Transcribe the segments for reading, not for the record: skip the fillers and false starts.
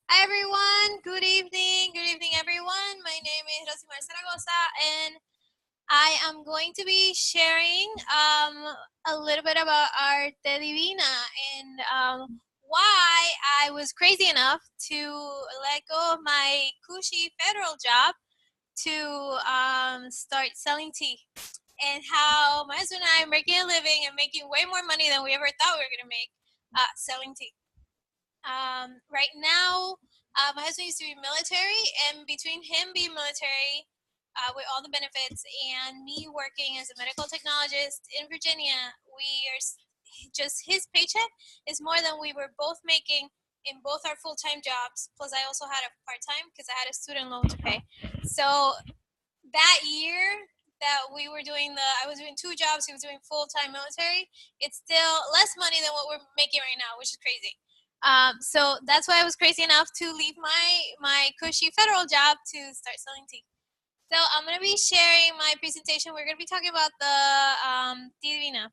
Hi everyone, good evening everyone. My name is Rosimar Zaragoza and I am going to be sharing a little bit about our Divina and why I was crazy enough to let go of my cushy federal job to start selling tea, and how my husband and I are making a living and making way more money than we ever thought we were going to make selling tea. Right now, my husband used to be military, and between him being military with all the benefits and me working as a medical technologist in Virginia, we are just his paycheck is more than we were both making in both our full-time jobs. Plus, I also had a part-time because I had a student loan to pay. So that year that we were doing I was doing two jobs, he was doing full-time military, it's still less money than what we're making right now, which is crazy. So that's why I was crazy enough to leave my cushy federal job to start selling tea. So I'm going to be sharing my presentation. We're going to be talking about the Divina.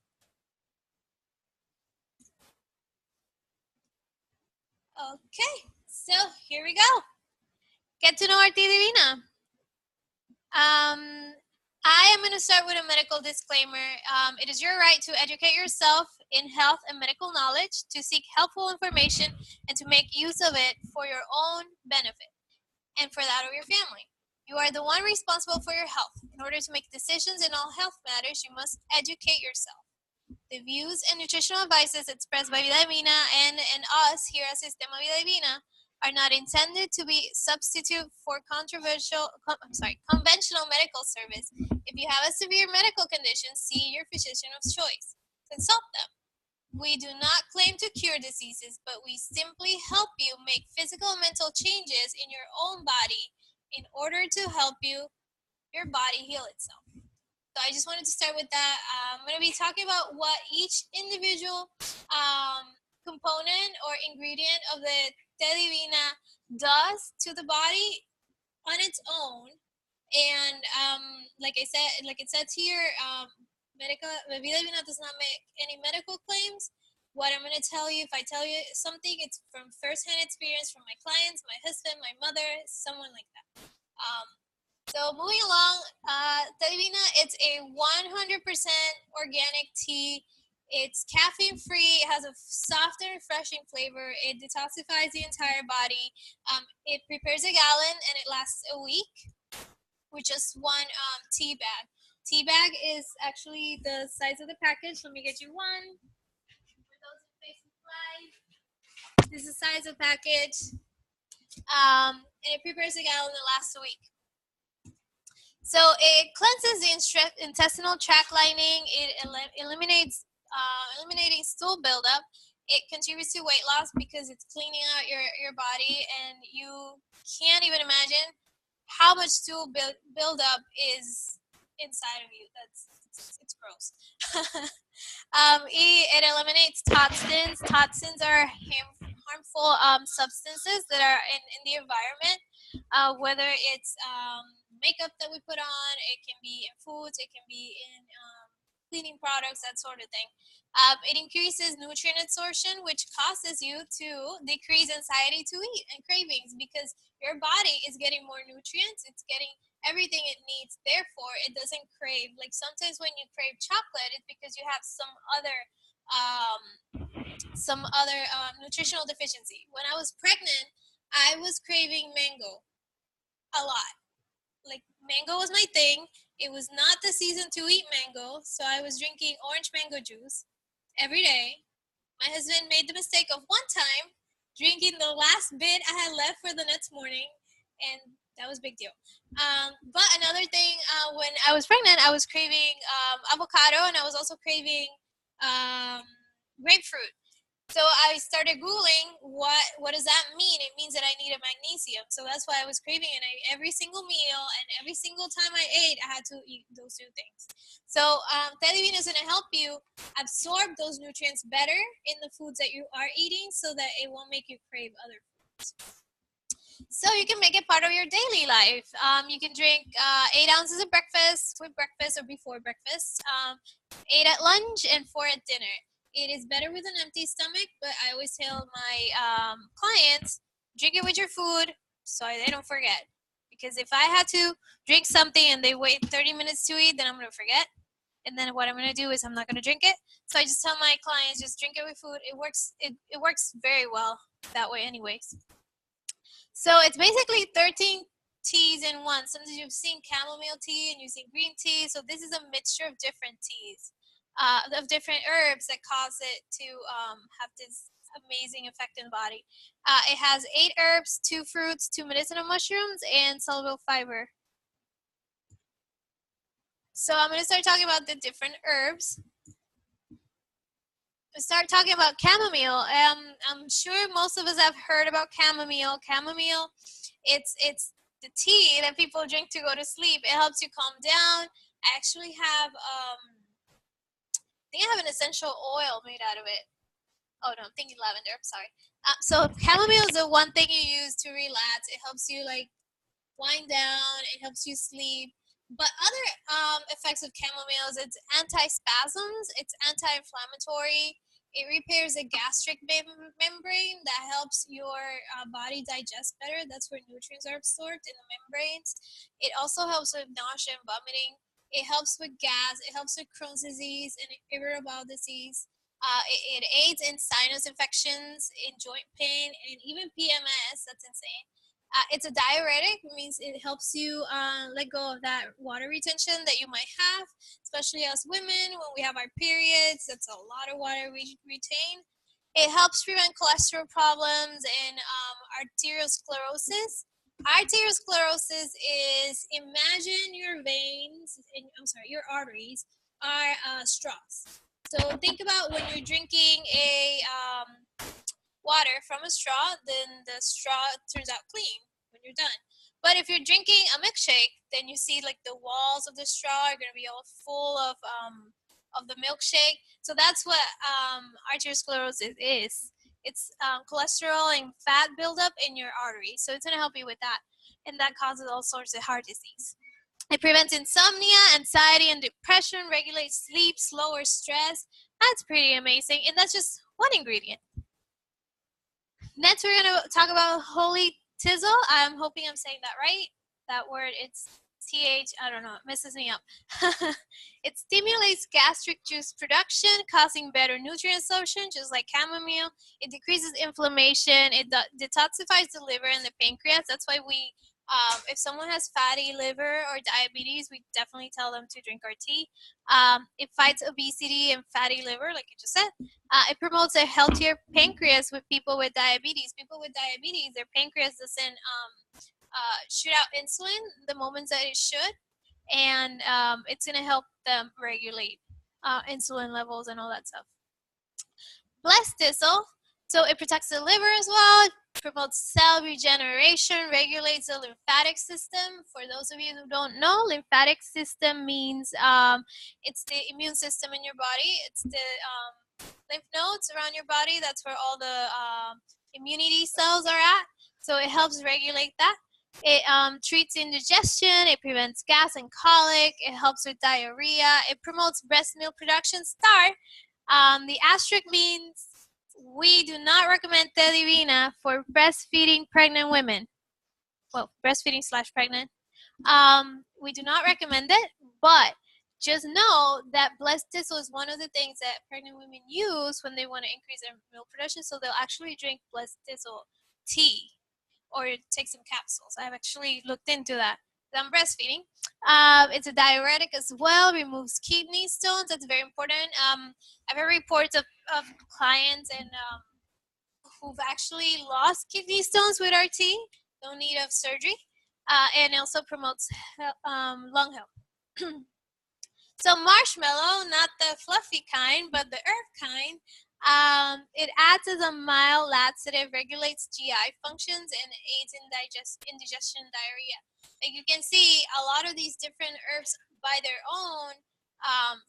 Okay, so here we go. Get to know our Divina. Um, I am going to start with a medical disclaimer. It is your right to educate yourself in health and medical knowledge, to seek helpful information, and to make use of it for your own benefit and for that of your family. You are the one responsible for your health. In order to make decisions in all health matters, you must educate yourself. The views and nutritional advices expressed by Vida Divina and us here at Sistema Vida Divina are not intended to be substitute for conventional medical service. If you have a severe medical condition, see your physician of choice. Consult them. We do not claim to cure diseases, but we simply help you make physical and mental changes in your own body in order to help your body heal itself. So I just wanted to start with that. I'm going to be talking about what each individual component or ingredient of the Te Divina does to the body on its own. And like it says here, Vida Divina does not make any medical claims. What I'm going to tell you, if I tell you something, it's from firsthand experience from my clients, my husband, my mother, someone like that. So moving along, Divina, it's a 100% organic tea. It's caffeine free. It has a soft and refreshing flavor. It detoxifies the entire body. It prepares a gallon and it lasts a week with just one tea bag. Tea bag is actually the size of the package. Let me get you one. For those in Facebook Live, this is the size of the package. And it prepares a gallon that lasts a week. So it cleanses the intestinal tract lining. It eliminating stool buildup. It contributes to weight loss because it's cleaning out your body, and you can't even imagine how much stool buildup is inside of you. It's gross. It eliminates toxins. Toxins are harmful substances that are in the environment, whether it's makeup that we put on, it can be in foods, it can be in cleaning products, that sort of thing. It increases nutrient absorption, which causes you to decrease anxiety to eat and cravings, because your body is getting more nutrients, it's getting everything it needs. Therefore, it doesn't crave. Like sometimes when you crave chocolate, it's because you have some other nutritional deficiency. When I was pregnant, I was craving mango a lot. Like mango was my thing. It was not the season to eat mango, so I was drinking orange mango juice every day. My husband made the mistake of one time drinking the last bit I had left for the next morning, and that was a big deal. But another thing, when I was pregnant, I was craving avocado, and I was also craving grapefruit. So I started Googling what does that mean? It means that I needed magnesium. So that's why I was craving it. Every single meal and every single time I ate, I had to eat those two things. So Divina is going to help you absorb those nutrients better in the foods that you are eating, so that it won't make you crave other foods. So you can make it part of your daily life. You can drink 8 ounces of breakfast with breakfast or before breakfast, 8 at lunch, and 4 at dinner. It is better with an empty stomach, but I always tell my clients, drink it with your food so they don't forget. Because if I had to drink something and they wait 30 minutes to eat, then I'm going to forget. And then what I'm going to do is I'm not going to drink it. So I just tell my clients, just drink it with food. It works. It works very well that way anyways. So it's basically 13 teas in one. Sometimes you've seen chamomile tea and you've seen green tea. So this is a mixture of different teas, of different herbs that cause it to have this amazing effect in the body. It has 8 herbs, 2 fruits, 2 medicinal mushrooms, and soluble fiber. So I'm going to start talking about the different herbs. Start talking about chamomile. I'm sure most of us have heard about chamomile. Chamomile, it's the tea that people drink to go to sleep. It helps you calm down. I actually have I think I have an essential oil made out of it. Oh no, I'm thinking lavender. I'm sorry. So chamomile is the one thing you use to relax. It helps you like wind down. It helps you sleep. But other effects of chamomile is it's anti-spasms. It's anti-inflammatory. It repairs the gastric membrane that helps your body digest better. That's where nutrients are absorbed in the membranes. It also helps with nausea and vomiting. It helps with gas. It helps with Crohn's disease and irritable bowel disease. It aids in sinus infections, in joint pain, and even PMS. That's insane. It's a diuretic, which means it helps you let go of that water retention that you might have, especially as women when we have our periods. That's a lot of water we retain. It helps prevent cholesterol problems and arteriosclerosis. Arteriosclerosis is, imagine your veins, your arteries are straws. So think about when you're drinking a water from a straw, then the straw turns out clean when you're done. But if you're drinking a milkshake, then you see like the walls of the straw are going to be all full of the milkshake. So that's what arteriosclerosis is. It's cholesterol and fat buildup in your arteries. So it's going to help you with that. And that causes all sorts of heart disease. It prevents insomnia, anxiety, and depression, regulates sleep, lowers stress. That's pretty amazing. And that's just one ingredient. Next, we're going to talk about holy tizzle. I'm hoping I'm saying that right. That word, it's TH, I don't know, it messes me up. It stimulates gastric juice production, causing better nutrient absorption, just like chamomile. It decreases inflammation. It detoxifies the liver and the pancreas. That's why we, if someone has fatty liver or diabetes, we definitely tell them to drink our tea. It fights obesity and fatty liver, like you just said. It promotes a healthier pancreas with people with diabetes. People with diabetes, their pancreas doesn't shoot out insulin the moments that it should, and it's going to help them regulate insulin levels and all that stuff. Blessed thistle, so it protects the liver as well, promotes cell regeneration, regulates the lymphatic system. For those of you who don't know, lymphatic system means it's the immune system in your body. It's the lymph nodes around your body. That's where all the immunity cells are at. So it helps regulate that. It treats indigestion. It prevents gas and colic. It helps with diarrhea. It promotes breast milk production. The asterisk means we do not recommend Divina for breastfeeding pregnant women. Well, breastfeeding / pregnant. We do not recommend it, but just know that blessed thistle is one of the things that pregnant women use when they want to increase their milk production. So they'll actually drink blessed thistle tea or take some capsules. I've actually looked into that. I'm breastfeeding. It's a diuretic as well, removes kidney stones. That's very important. I've heard reports of clients and who've actually lost kidney stones with our tea, no need of surgery, and also promotes lung health. So marshmallow, not the fluffy kind, but the herb kind, it acts as a mild laxative, regulates GI functions, and aids in indigestion and diarrhea. Like you can see, a lot of these different herbs by their own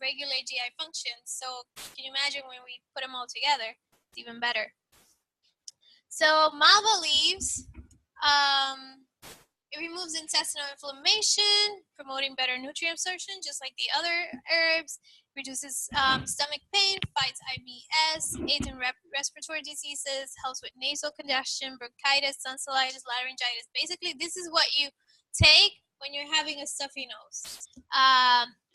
regulate GI functions. So can you imagine when we put them all together? It's even better. So malva leaves, it removes intestinal inflammation, promoting better nutrient absorption, just like the other herbs. reduces stomach pain, fights IBS, aids in respiratory diseases, helps with nasal congestion, bronchitis, tonsillitis, laryngitis. Basically, this is what you take when you're having a stuffy nose.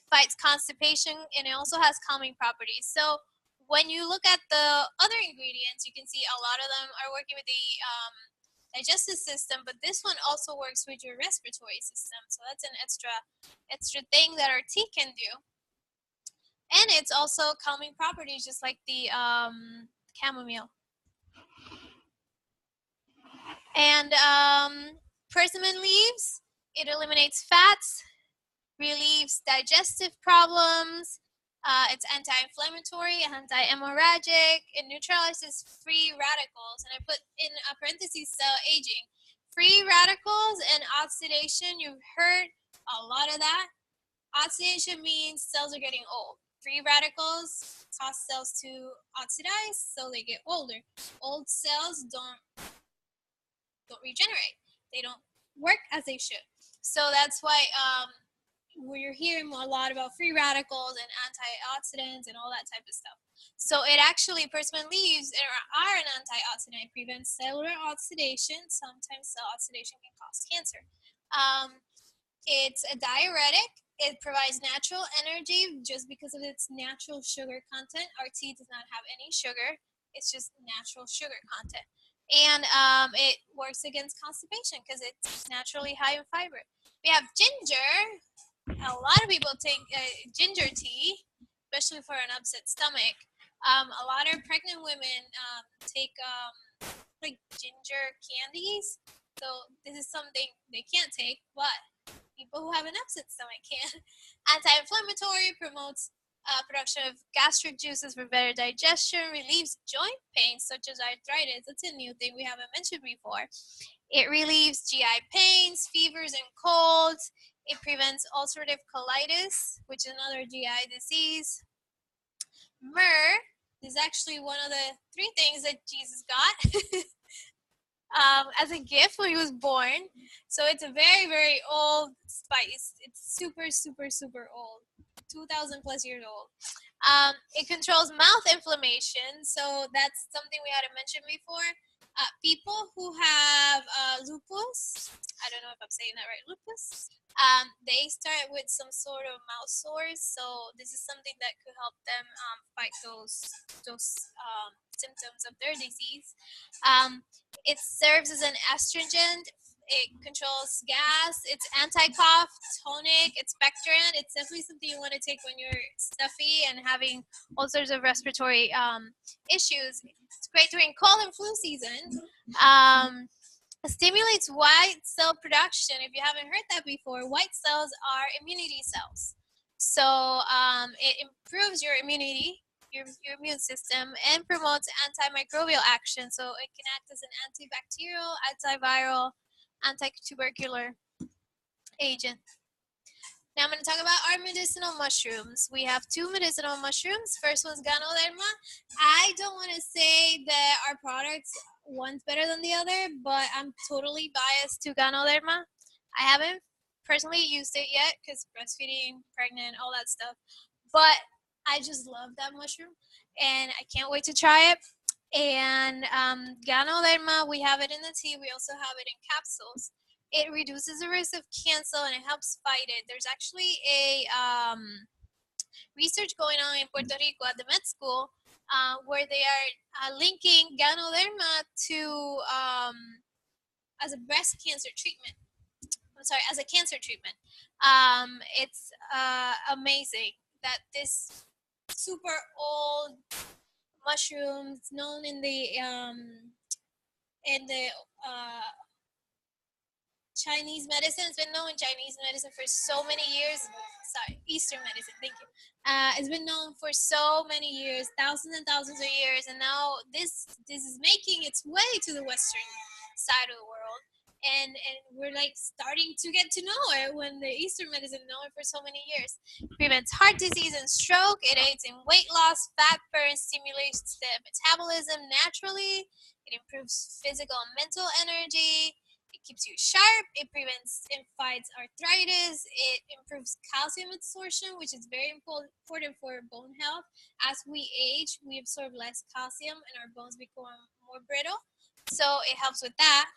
Fights constipation, and it also has calming properties. So when you look at the other ingredients, you can see a lot of them are working with the digestive system, but this one also works with your respiratory system. So that's an extra thing that our tea can do. And it's also calming properties, just like the chamomile. And persimmon leaves, it eliminates fats, relieves digestive problems. It's anti-inflammatory, anti-hemorrhagic. It neutralizes free radicals. And I put in a parentheses cell aging. Free radicals and oxidation, you've heard a lot of that. Oxidation means cells are getting old. Free radicals cause cells to oxidize, so they get older. Old cells don't regenerate. They don't work as they should. So that's why we're hearing a lot about free radicals and antioxidants and all that type of stuff. So it actually, persimmon leaves are an antioxidant. It prevents cellular oxidation. Sometimes cell oxidation can cause cancer. It's a diuretic. It provides natural energy just because of its natural sugar content. Our tea does not have any sugar. It's just natural sugar content. And it works against constipation because it's naturally high in fiber. We have ginger. A lot of people take ginger tea, especially for an upset stomach. A lot of pregnant women take like ginger candies. So this is something they can't take, but people who have an upset stomach can. Anti-inflammatory, promotes production of gastric juices for better digestion, relieves joint pain such as arthritis. That's a new thing we haven't mentioned before. It relieves GI pains, fevers, and colds. It prevents ulcerative colitis, which is another GI disease. Myrrh is actually one of the 3 things that Jesus got. As a gift when he was born. So it's a very, very old spice. It's super, super, super old. 2,000 plus years old. It controls mouth inflammation. So that's something we hadn't mentioned before. People who have lupus, I don't know if I'm saying that right, lupus, they start with some sort of mouth sores. So this is something that could help them fight those symptoms of their disease. It serves as an astringent. It controls gas. It's anti-cough, tonic, expectorant. It's definitely something you want to take when you're stuffy and having all sorts of respiratory issues. It's great during cold and flu season. It stimulates white cell production. If you haven't heard that before, white cells are immunity cells. So it improves your immunity, your immune system, and promotes antimicrobial action. So it can act as an antibacterial, antiviral, antitubercular agent. Now I'm going to talk about our medicinal mushrooms. We have 2 medicinal mushrooms. First one's Ganoderma. I don't want to say that our products, one's better than the other, but I'm totally biased to Ganoderma. I haven't personally used it yet because breastfeeding, pregnant, all that stuff. But I just love that mushroom, and I can't wait to try it. And Ganoderma, we have it in the tea. We also have it in capsules. It reduces the risk of cancer and it helps fight it. There's actually a research going on in Puerto Rico at the med school where they are linking Ganoderma to as a breast cancer treatment. I'm sorry, as a cancer treatment. It's amazing that this super old mushrooms known in the Chinese medicine. It's been known in Chinese medicine for so many years. Sorry, Eastern medicine. Thank you. It's been known for so many years, thousands and thousands of years, and now this is making its way to the Western side of the world, and we're like starting to get to know it when the Eastern medicine known it for so many years. It prevents heart disease and stroke. It aids in weight loss, fat burn, stimulates the metabolism naturally. It improves physical and mental energy. It keeps keeps you sharp. It prevents and fights arthritis. It improves calcium absorption, which is very important for bone health. As we age, we absorb less calcium and our bones become more brittle. So it helps with that.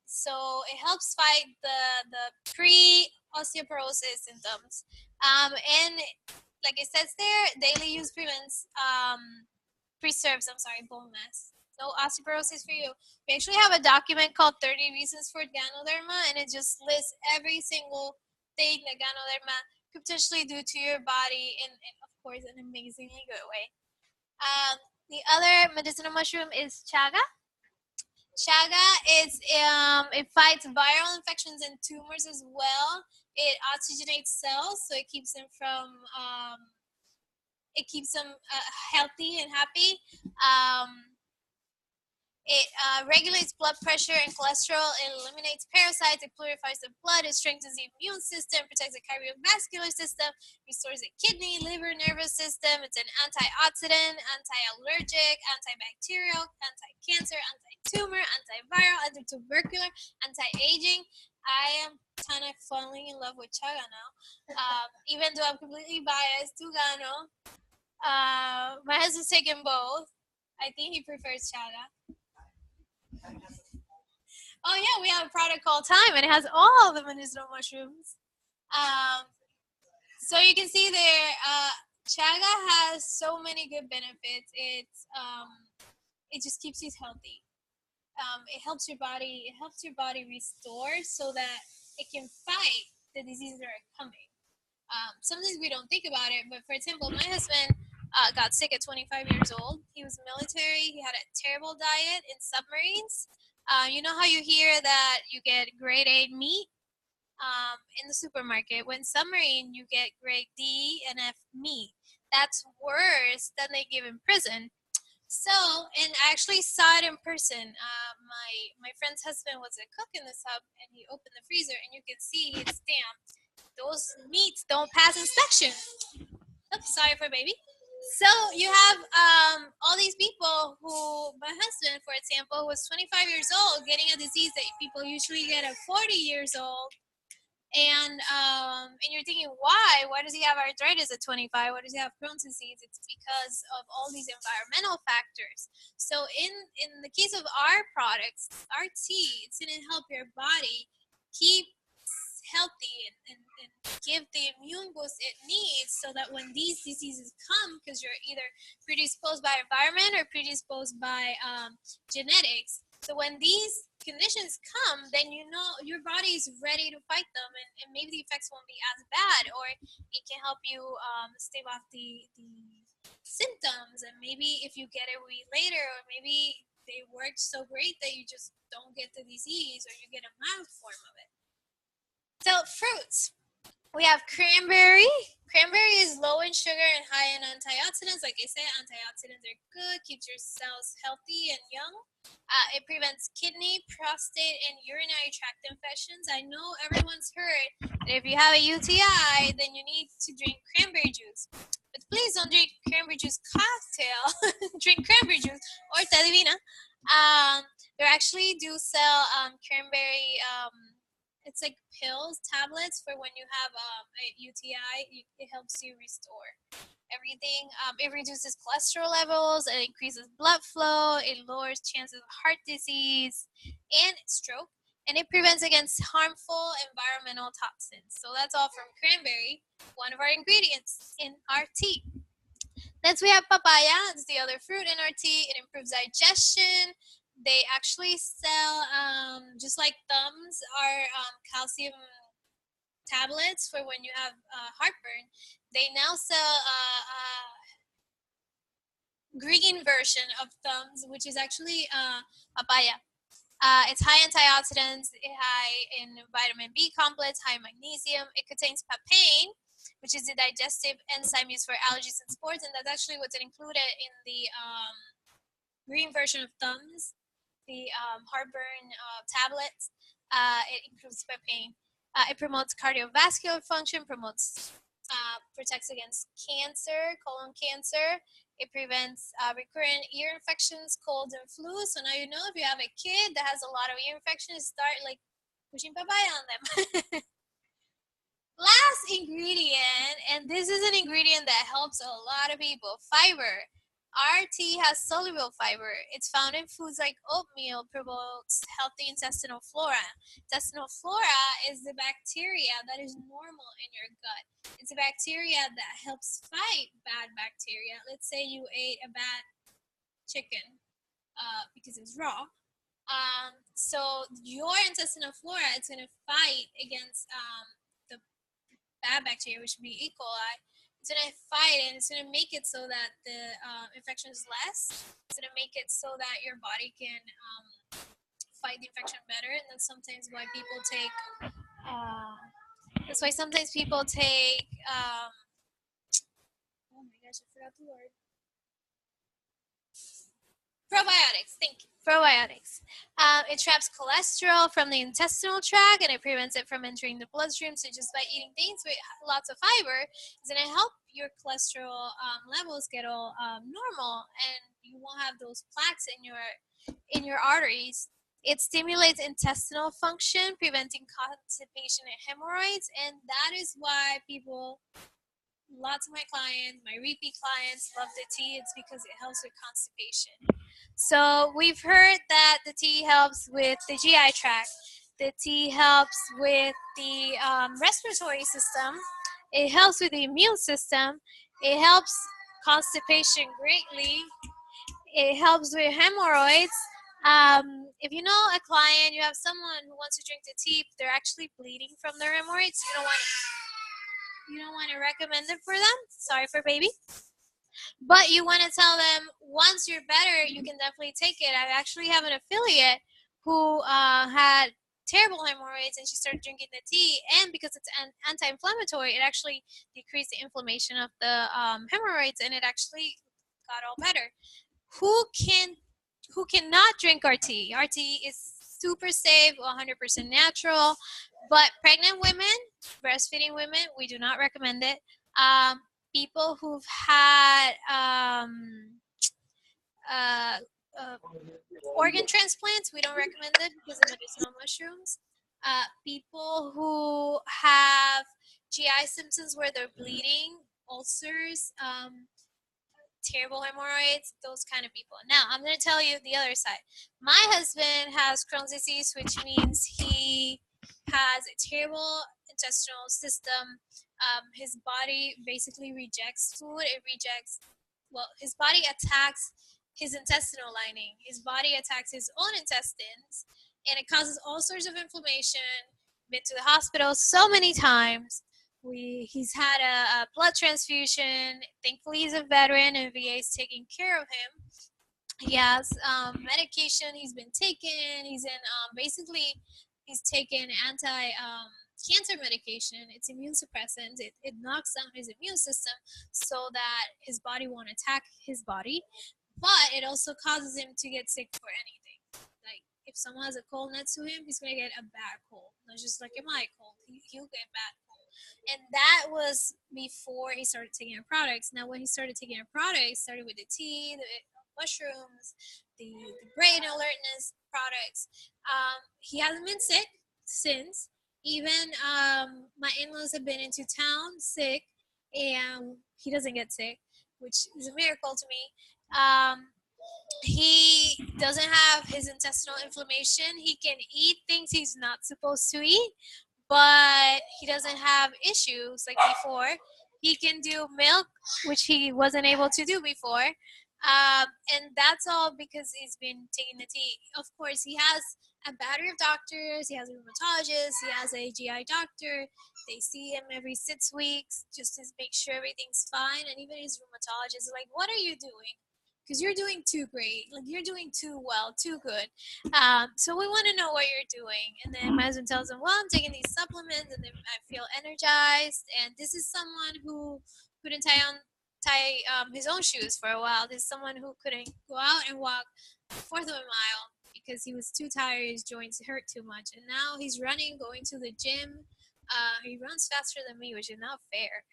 So it helps fight the pre-osteoporosis symptoms. And like it says there, daily use preserves bone mass. No osteoporosis for you. We actually have a document called 30 Reasons for Ganoderma, and it just lists every single thing that Ganoderma could potentially do to your body in of course, an amazingly good way. The other medicinal mushroom is Chaga. Chaga is it fights viral infections and tumors as well. It oxygenates cells, so it keeps them from healthy and happy. It regulates blood pressure and cholesterol. It eliminates parasites. It purifies the blood. It strengthens the immune system, protects the cardiovascular system, restores the kidney, liver, nervous system. It's an antioxidant, anti-allergic, antibacterial, anti-cancer, anti-tumor, antiviral, anti-tubercular, anti-aging. I am kind of falling in love with Chaga now, even though I'm completely biased to Gano. My husband's taken both. I think he prefers Chaga. Oh yeah, we have a product called Time, and it has all the medicinal mushrooms. So you can see there, Chaga has so many good benefits. It just keeps you healthy. It helps your body. It helps your body restore so that it can fight the diseases that are coming. Sometimes we don't think about it, but for example, my husband got sick at 25 years old. He was military. He had a terrible diet in submarines. You know how you hear that you get grade A meat in the supermarket? When submarine, you get grade D and F meat. That's worse than they give in prison. So, and I actually saw it in person. My friend's husband was a cook in the sub, and he opened the freezer, and you can see it's stamped. Those meats don't pass inspection. Oops, sorry for baby. So you have all these people who, my husband, for example, was 25 years old, getting a disease that people usually get at 40 years old. And you're thinking, why? Why does he have arthritis at 25? Why does he have Crohn's disease? It's because of all these environmental factors. So in the case of our products, our tea, it's going to help your body keep healthy and give the immune boost it needs so that when these diseases come, because you're either predisposed by environment or predisposed by genetics, so when these conditions come, then you know your body is ready to fight them, and maybe the effects won't be as bad, or it can help you stave off the symptoms, and maybe if you get a week later, or maybe they worked so great that you just don't get the disease, or you get a mild form of it. So fruits. We have cranberry. Cranberry is low in sugar and high in antioxidants. Like I said, antioxidants are good, keeps your cells healthy and young. It prevents kidney, prostate, and urinary tract infections. I know everyone's heard that if you have a UTI, then you need to drink cranberry juice. But please don't drink cranberry juice cocktail. Drink cranberry juice or Divina. They actually do sell cranberry. It's like pills, tablets for when you have a UTI. It helps you restore everything. It reduces cholesterol levels. It increases blood flow. It lowers chances of heart disease and stroke. And it prevents against harmful environmental toxins. So that's all from cranberry, one of our ingredients in our tea. Next we have papaya. It's the other fruit in our tea. It improves digestion. They actually sell, just like Thumbs, are calcium tablets for when you have heartburn. They now sell green version of Thumbs, which is actually papaya. It's high antioxidants, high in vitamin B complex, high in magnesium. It contains papain, which is the digestive enzyme used for allergies and sports, and that's actually what's included in the green version of Thumbs, the heartburn tablets. It improves papain. It promotes cardiovascular function, protects against cancer, colon cancer. It prevents recurrent ear infections, colds, and flu. So now you know if you have a kid that has a lot of ear infections, start like pushing papaya on them. Last ingredient, and this is an ingredient that helps a lot of people, fiber. Our tea has soluble fiber. It's found in foods like oatmeal, promotes healthy intestinal flora. Intestinal flora is the bacteria that is normal in your gut. It's a bacteria that helps fight bad bacteria. Let's say you ate a bad chicken because it's raw. So your intestinal flora is going to fight against the bad bacteria, which would be E. coli. It's going to fight and it's going to make it so that the infection is less. It's going to make it so that your body can fight the infection better. And that's sometimes why people take. That's why sometimes people take. Oh my gosh, I forgot the word. Probiotics, thank you. Probiotics. It traps cholesterol from the intestinal tract and it prevents it from entering the bloodstream. So just by eating things with lots of fiber, it's going to help your cholesterol levels get all normal, and you won't have those plaques in your arteries. It stimulates intestinal function, preventing constipation and hemorrhoids, and that is why people. Lots of my clients, my repeat clients, love the tea. It's because it helps with constipation. So we've heard that the tea helps with the GI tract. The tea helps with the respiratory system. It helps with the immune system. It helps constipation greatly. It helps with hemorrhoids. If you know a client, you have someone who wants to drink the tea, but they're actually bleeding from their hemorrhoids, you don't want to recommend it for them. Sorry for baby. But you want to tell them once you're better, you can definitely take it. I actually have an affiliate who had terrible hemorrhoids and she started drinking the tea, and because it's anti-inflammatory, it actually decreased the inflammation of the hemorrhoids, and it actually got all better. Who cannot drink our tea? Our tea is super safe, 100% natural, but pregnant women, breastfeeding women, we do not recommend it. People who've had uh, organ transplants, we don't recommend it because of medicinal mushrooms. People who have GI symptoms where they're bleeding, ulcers, terrible hemorrhoids, those kind of people. Now, I'm going to tell you the other side. My husband has Crohn's disease, which means he has a terrible intestinal system. His body basically rejects food. His body attacks his intestinal lining. His body attacks his own intestines, and it causes all sorts of inflammation. Been to the hospital so many times. He's had a blood transfusion. Thankfully, he's a veteran, and VA is taking care of him. He has medication he's been taking. He's taken anti-cancer medication. It's immune suppressant. It knocks down his immune system so that his body won't attack his body, but it also causes him to get sick for anything. Like if someone has a cold next to him, he's gonna get a bad cold. Not just like a mild cold. He'll get bad cold. And that was before he started taking our products. Now, when he started taking our products, started with the tea, the mushrooms, the brain alertness products. He hasn't been sick since. Even my in-laws have been into town sick, and he doesn't get sick, which is a miracle to me. He doesn't have his intestinal inflammation. He can eat things he's not supposed to eat, but he doesn't have issues like before. He can do milk, which he wasn't able to do before. And that's all because he's been taking the tea. Of course, he has a battery of doctors. He has a rheumatologist. He has a GI doctor. They see him every 6 weeks just to make sure everything's fine. And even his rheumatologist is like, "What are you doing? Because you're doing too great. Like you're doing too well, too good. So we want to know what you're doing." And then my husband tells him, "Well, I'm taking these supplements, and then I feel energized." And this is someone who couldn't tie his own shoes for a while. This is someone who couldn't go out and walk a fourth of a mile because he was too tired. His joints hurt too much, and now he's running, going to the gym. He runs faster than me, which is not fair.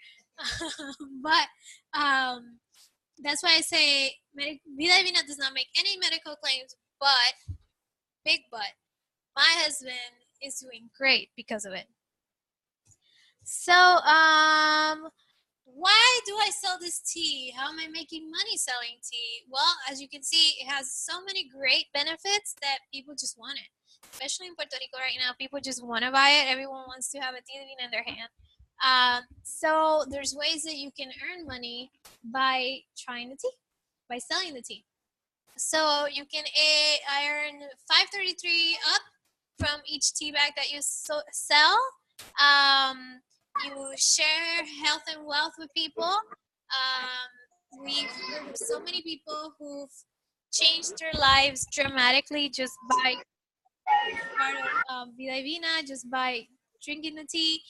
But That's why I say Vida Divina does not make any medical claims, but, big but, my husband is doing great because of it. So, why do I sell this tea? How am I making money selling tea? Well, as you can see, it has so many great benefits that people just want it. Especially in Puerto Rico right now, people just want to buy it. Everyone wants to have a tea divina in their hand. So there's ways that you can earn money by trying the tea, by selling the tea. So you can earn $5.33 up from each tea bag that you sell. You share health and wealth with people. We've heard of so many people who've changed their lives dramatically just by part of Vida Divina, just by drinking the tea.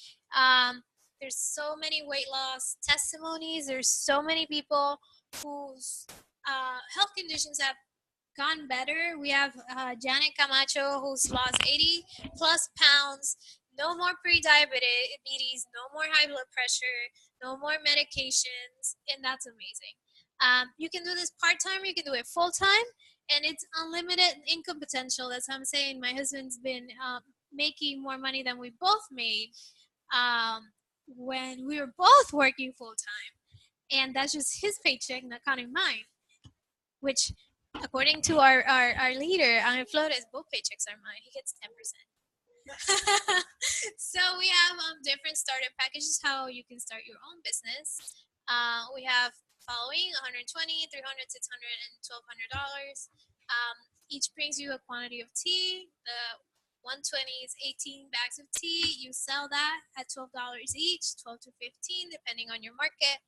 There's so many weight loss testimonies. There's so many people whose health conditions have gone better. We have Janet Camacho, who's lost 80 plus pounds, no more pre-diabetes, no more high blood pressure, no more medications, and that's amazing. You can do this part-time, you can do it full-time, and it's unlimited income potential. That's what I'm saying. My husband's been making more money than we both made when we were both working full-time, and that's just his paycheck, not counting mine, which, according to our leader, Angel Flores, both paychecks are mine. He gets 10%. So we have different starter packages, how you can start your own business. We have following $120, $300, $600, and $1,200. Each brings you a quantity of tea. The 120 is 18 bags of tea. You sell that at $12 each, 12 to 15, depending on your market.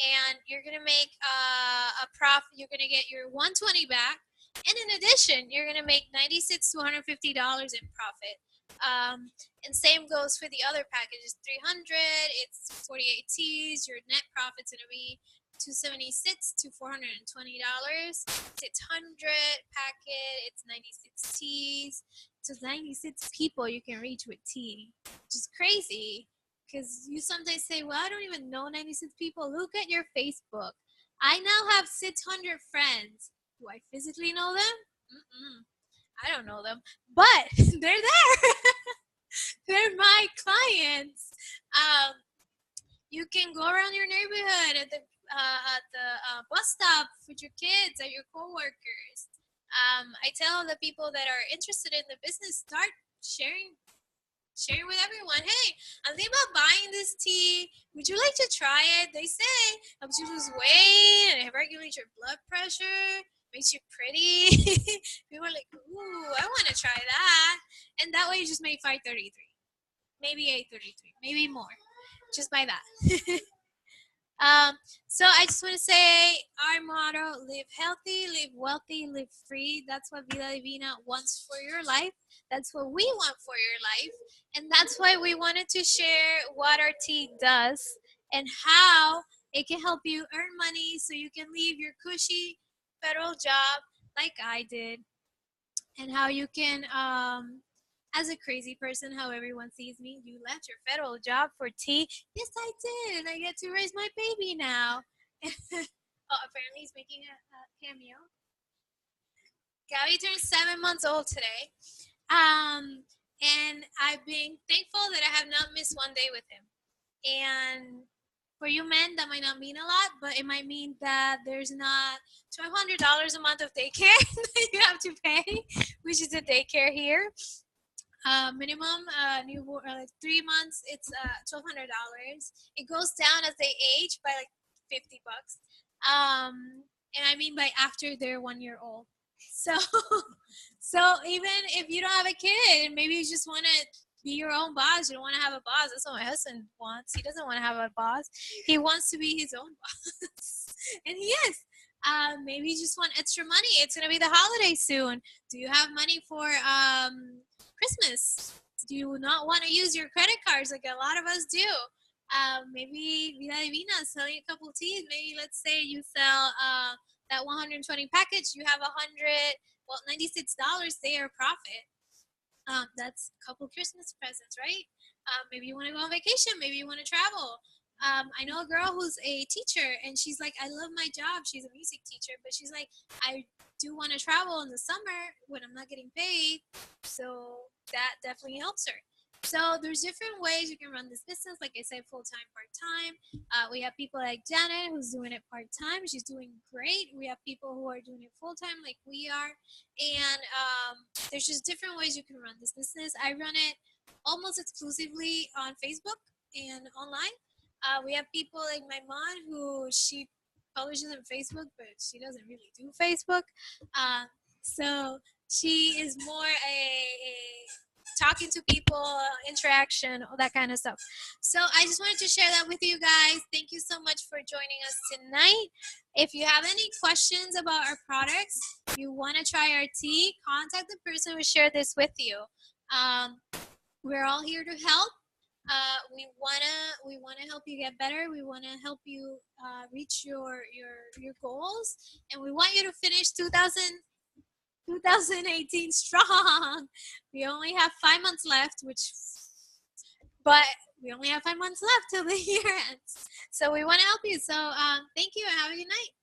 And you're going to make a profit. You're going to get your 120 back. And in addition, you're going to make $96 to $150 in profit. And same goes for the other packages. 300, it's 48 teas. Your net profit's going to be $276 to $420. 600 packet, it's 96 teas. So 96 people you can reach with tea, which is crazy. Because you sometimes say, well, I don't even know 96 people. Look at your Facebook. I now have 600 friends. Do I physically know them? I don't know them, but they're there. They're my clients. You can go around your neighborhood at the bus stop with your kids, at your coworkers. I tell the people that are interested in the business, start sharing with everyone. Hey, I'm thinking about buying this tea. Would you like to try it? They say helps you lose weight and it regulates your blood pressure, makes you pretty. People are like, ooh, I want to try that. And that way you just make $5.33, maybe $8.33, maybe more, just by that. So I just want to say our motto: live healthy, live wealthy, live free. That's what Vida Divina wants for your life. That's what we want for your life. And that's why we wanted to share what our tea does and how it can help you earn money so you can leave your cushy federal job like I did, and how you can, as a crazy person, how everyone sees me, you left your federal job for tea. Yes, I did, and I get to raise my baby now. Oh, apparently he's making a cameo. Gabby turned 7 months old today. And I've been thankful that I have not missed one day with him. And for you men, that might not mean a lot, but it might mean that there's not $1,200 a month of daycare that you have to pay, which is the daycare here. Minimum newborn, like 3 months, it's $1,200. It goes down as they age by like $50. And I mean by after they're 1 year old. So, so even if you don't have a kid, maybe you just want to be your own boss. You don't want to have a boss. That's what my husband wants. He doesn't want to have a boss. He wants to be his own boss, and he is. Maybe you just want extra money. It's gonna be the holidays soon. Do you have money for Christmas? Do you not want to use your credit cards like a lot of us do? Maybe Vida Divina is selling a couple teas. Maybe let's say you sell that 120 package. You have $96 there profit. That's a couple Christmas presents, right? Maybe you want to go on vacation. Maybe you want to travel. I know a girl who's a teacher, and she's like, I love my job. She's a music teacher, but she's like, I do want to travel in the summer when I'm not getting paid. So that definitely helps her. So there's different ways you can run this business. Like I said, full-time, part-time. We have people like Janet who's doing it part-time. She's doing great. We have people who are doing it full-time like we are. And there's just different ways you can run this business. I run it almost exclusively on Facebook and online. We have people like my mom who she publishes on Facebook, but she doesn't really do Facebook. So she is more a talking to people, interaction, all that kind of stuff. So I just wanted to share that with you guys. Thank you so much for joining us tonight. If you have any questions about our products, you want to try our tea, contact the person who shared this with you. We're all here to help. We wanna help you get better. We wanna help you reach your goals, and we want you to finish 2018 strong. We only have 5 months left, but we only have 5 months left till the year ends. So we want to help you. So thank you and have a good night.